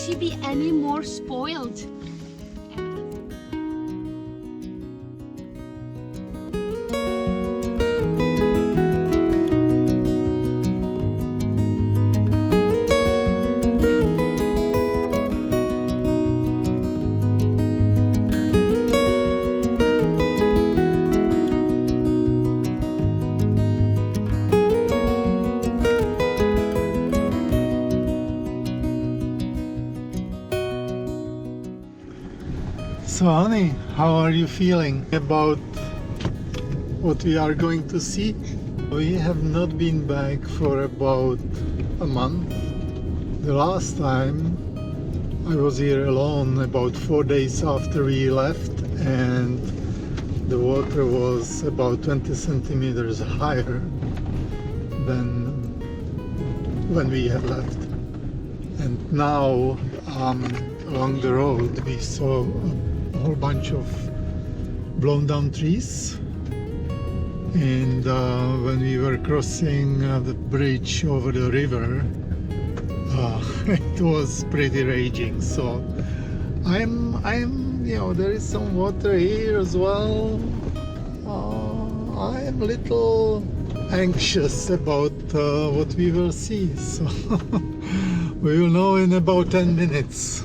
she be any more spoiled? So honey, how are you feeling about what we are going to see? We have not been back for about a month. The last time I was here alone about 4 days after we left, and the water was about 20 centimeters higher than when we had left. And now along the road we saw a whole bunch of blown down trees, and when we were crossing the bridge over the river, it was pretty raging. So I'm you know, there is some water here as well. I am a little anxious about what we will see, so we will know in about 10 minutes.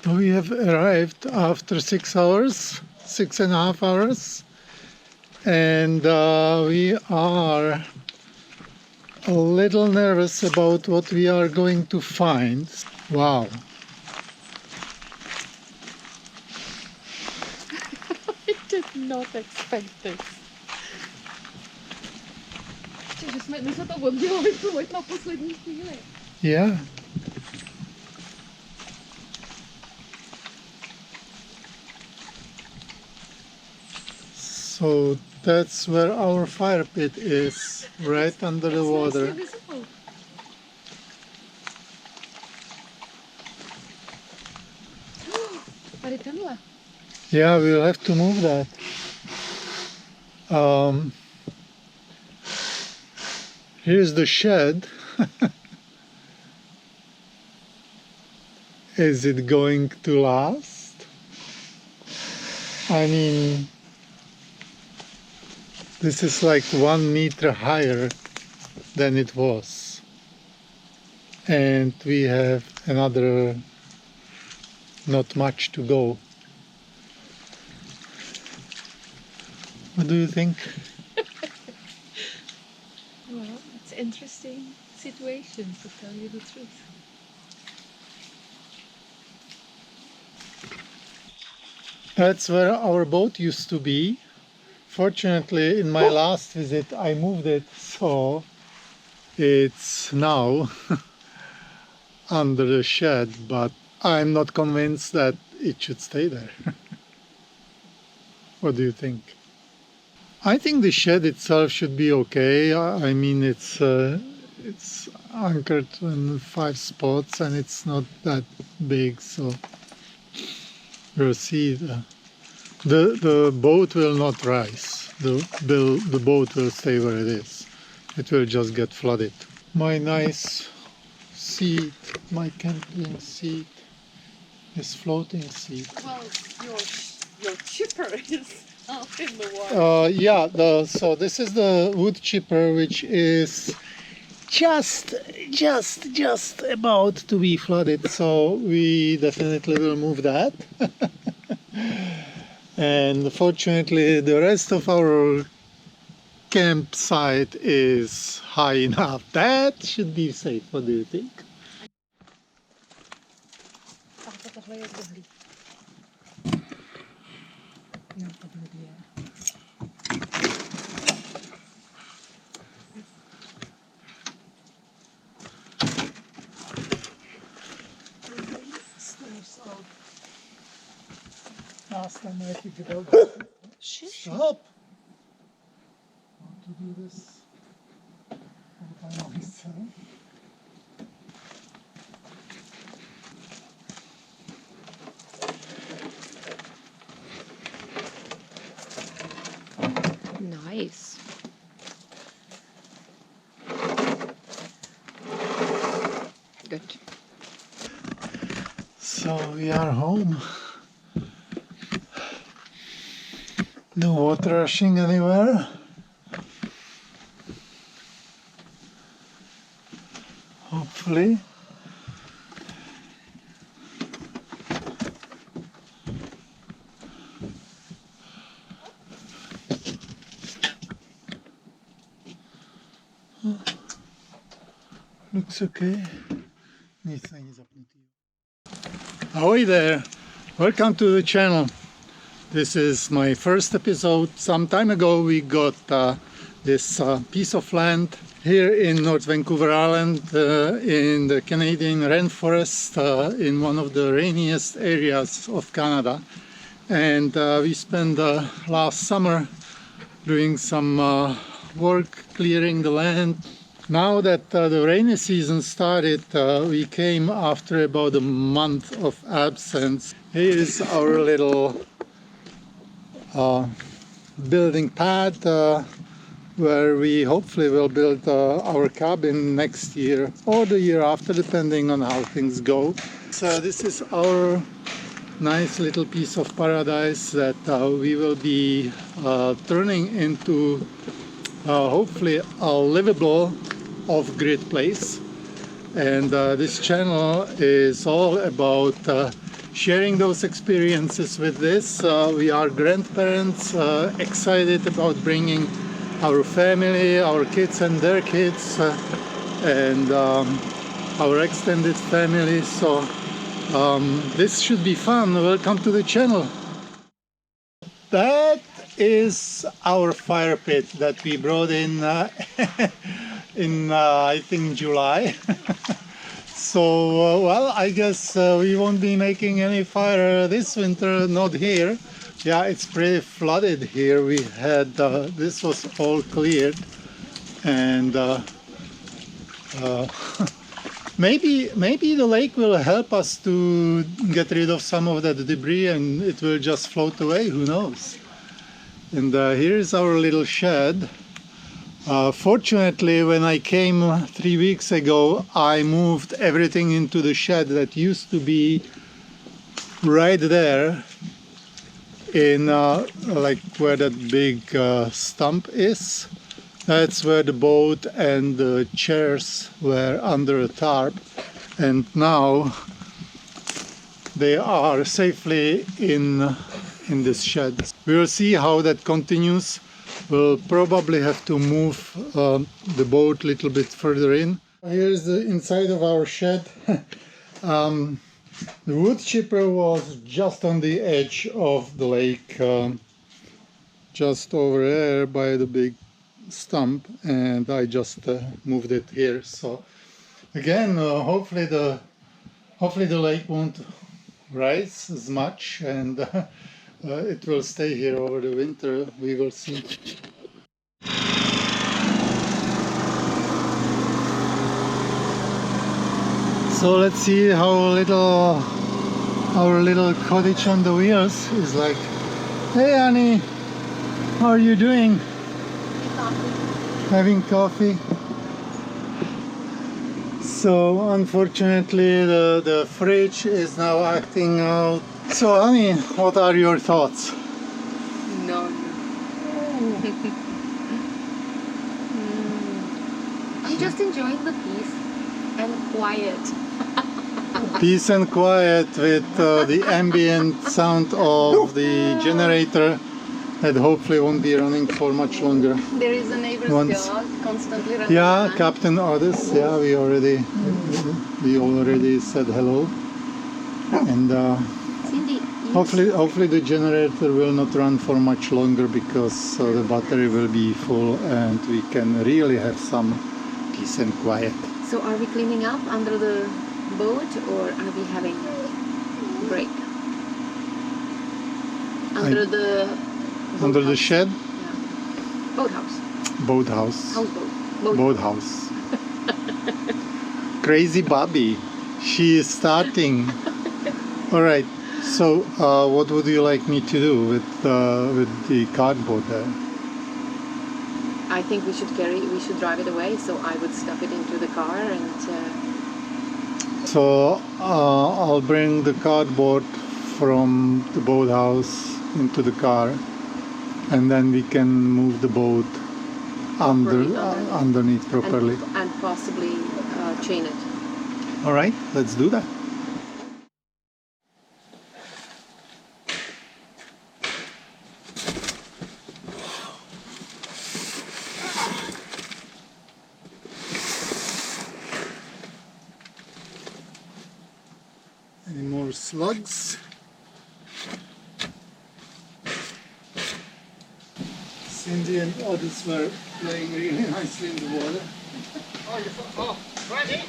We have arrived after 6 hours, 6.5 hours, and we are a little nervous about what we are going to find. Wow. I did not expect this. Že jsme se to oddělali vyplovat na poslední chvíli. Yeah. So that's where our fire pit is, right under the water. Tady tenhle. Yeah, we'll have to move that. Here's the shed. Is it going to last? I mean, this is like 1 meter higher than it was. And we have another not much to go. What do you think? Well, it's an interesting situation, to tell you the truth. That's where our boat used to be. Fortunately, in my last visit, I moved it, so it's now under the shed, but I'm not convinced that it should stay there. What do you think? I think the shed itself should be okay. I mean, it's anchored in 5 spots and it's not that big, so we'll see. The boat will not rise. The boat will stay where it is. It will just get flooded. My nice seat, my camping seat, this floating seat. Well, your chipper is out in the water. Yeah, so this is the wood chipper, which is just about to be flooded, so we definitely will move that. And fortunately the rest of our campsite is high enough. That should be safe. What do you think? Last time I picked it up. Stop! I want to do this all by myself. Good. So we are home. No water rushing anywhere. Hopefully. Looks okay. Ahoy there! Welcome to the channel. This is my first episode. Some time ago we got this piece of land here in North Vancouver Island in the Canadian rainforest in one of the rainiest areas of Canada. And we spent last summer doing some work clearing the land. Now that the rainy season started, we came after about a month of absence. Here is our little building pad where we hopefully will build our cabin next year or the year after, depending on how things go. So this is our nice little piece of paradise that we will be turning into hopefully a livable off-grid place. And this channel is all about sharing those experiences with this. We are grandparents, excited about bringing our family, our kids and their kids, and our extended family. So this should be fun. Welcome to the channel. That is our fire pit that we brought in in I think July. So well, I guess we won't be making any fire this winter, not here. Yeah, it's pretty flooded here. We had this was all cleared, and maybe the lake will help us to get rid of some of that debris and it will just float away, who knows. And here's our little shed. Fortunately, when I came 3 weeks ago, I moved everything into the shed that used to be right there in like where that big stump is. That's where the boat and the chairs were under a tarp, and now they are safely in this shed. We will see how that continues. We'll probably have to move the boat a little bit further in. Here's the inside of our shed. The wood chipper was just on the edge of the lake, just over there by the big stump, and I just moved it here. So again, hopefully the lake won't rise as much, and it will stay here over the winter. We will see. So let's see how our little cottage on the wheels is like. Hey honey, how are you doing? Having coffee. So unfortunately the fridge is now acting out. So honey, what are your thoughts? No. I'm just enjoying the peace and quiet. Peace and quiet with the ambient sound of the generator that hopefully won't be running for much longer. There is a neighbor's dog constantly running. Yeah, around. Captain Otis. Yeah, we already said hello, and hopefully the generator will not run for much longer, because the battery will be full and we can really have some peace and quiet. So are we cleaning up under the boat, or are we having a break? Under the shed? Yeah. Boathouse. Boathouse. Houseboat. Boathouse. Crazy Bobby. She is starting. All right. So, what would you like me to do with the cardboard there? I think we should drive it away. So I would stuff it into the car and So I'll bring the cardboard from the boathouse into the car, and then we can move the boat underneath properly. And possibly chain it. All right, let's do that. Any more slugs? Cindy and others were playing really nicely in the water. Ready?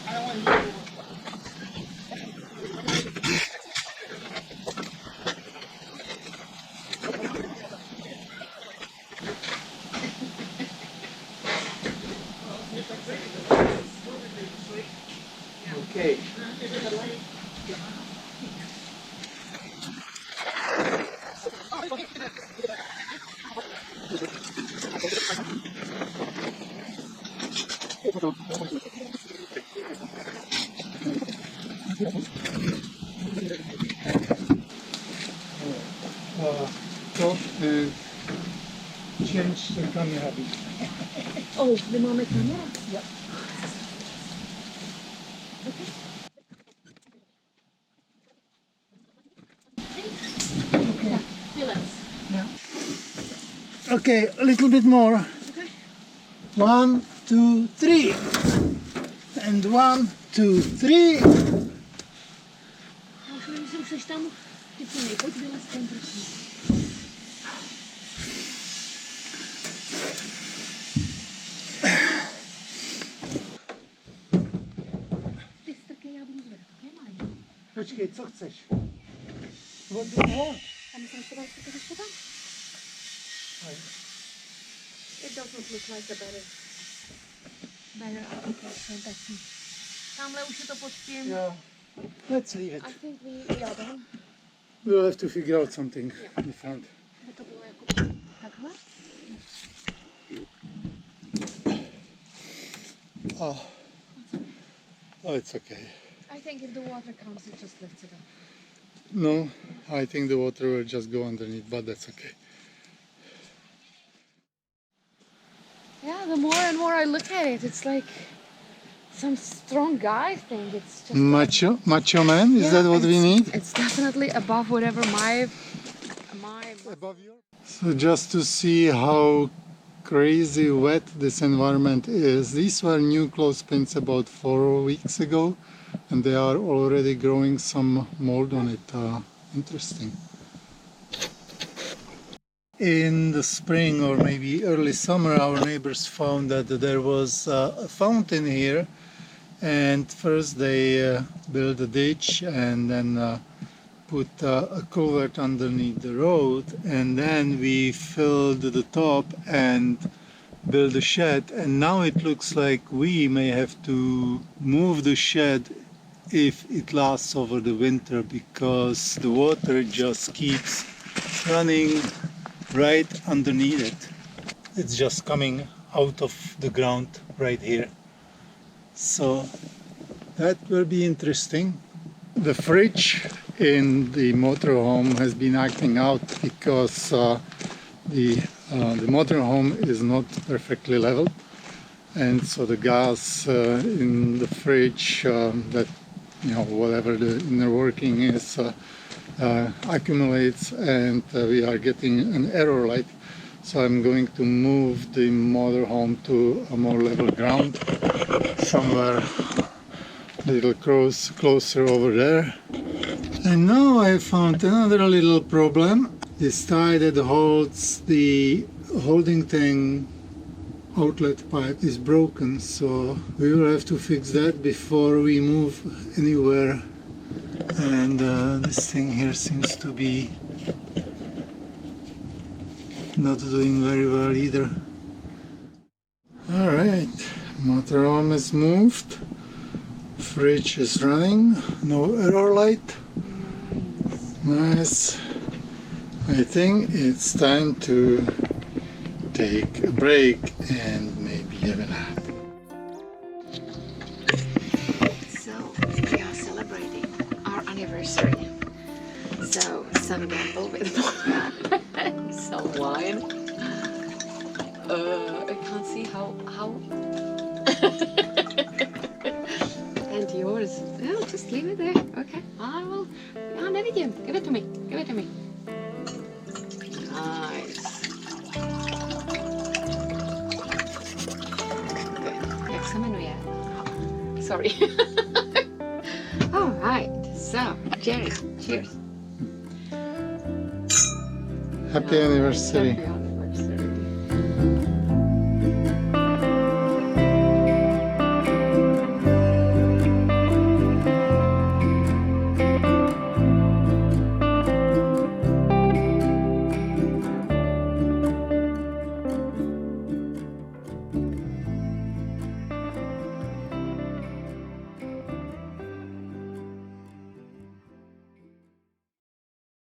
I don't want to. Okay. Stop and change the camera. Oh, the moment camera? Yeah. Okay, a little bit more. Okay. 1, 2, 3. And 1, 2, 3. Už seš tam, ty si nejpojď vylez ten prosím. Ty strkej, já budu zvedat, ok, Mário? Počkej, co chceš? What do you want? A myslím, že to dáš to ještě tam? It doesn't look like the better application, that's me. Tamhle už je to pod tím. Yeah. Let's leave it. I think we are done. We'll have to figure out something in the front. By to bylo jako takhle. Oh, it's okay. I think if the water comes, it just lifts it up. No, I think the water will just go underneath, but that's okay. Yeah, the more and more I look at it, it's like some strong guy thing. It's just Macho man? Is that what we need? It's definitely above whatever my Above your? So just to see how crazy wet this environment is. These were new clothespins about 4 weeks ago, and they are already growing some mold on it. Interesting. In the spring or maybe early summer, our neighbors found that there was a fountain here, and first they built a ditch and then put a culvert underneath the road, and then we filled the top and built a shed, and now it looks like we may have to move the shed if it lasts over the winter, because the water just keeps running right underneath it. It's just coming out of the ground right here. So that will be interesting. The fridge in the motorhome has been acting out because the motorhome is not perfectly level, and so the gas in the fridge that, you know, whatever the inner working is, accumulates, and we are getting an error light. So I'm going to move the motorhome to a more level ground, somewhere a little closer over there. And now I found another little problem. This tie that holds the holding tank outlet pipe is broken, so we will have to fix that before we move anywhere. And this thing here seems to be not doing very well either. Alright, motorhome is moved, fridge is running, no error light. Nice. I think it's time to take a break and maybe have a nap. So some gamble with some wine. I can't see how. And yours. No, just leave it there. Okay. I will. Ja, let it in. Give it to me. Give it to me. Nice. Good. Examine yeah. Sorry. All right. So, Jerry, cheers. Happy anniversary. Happy anniversary.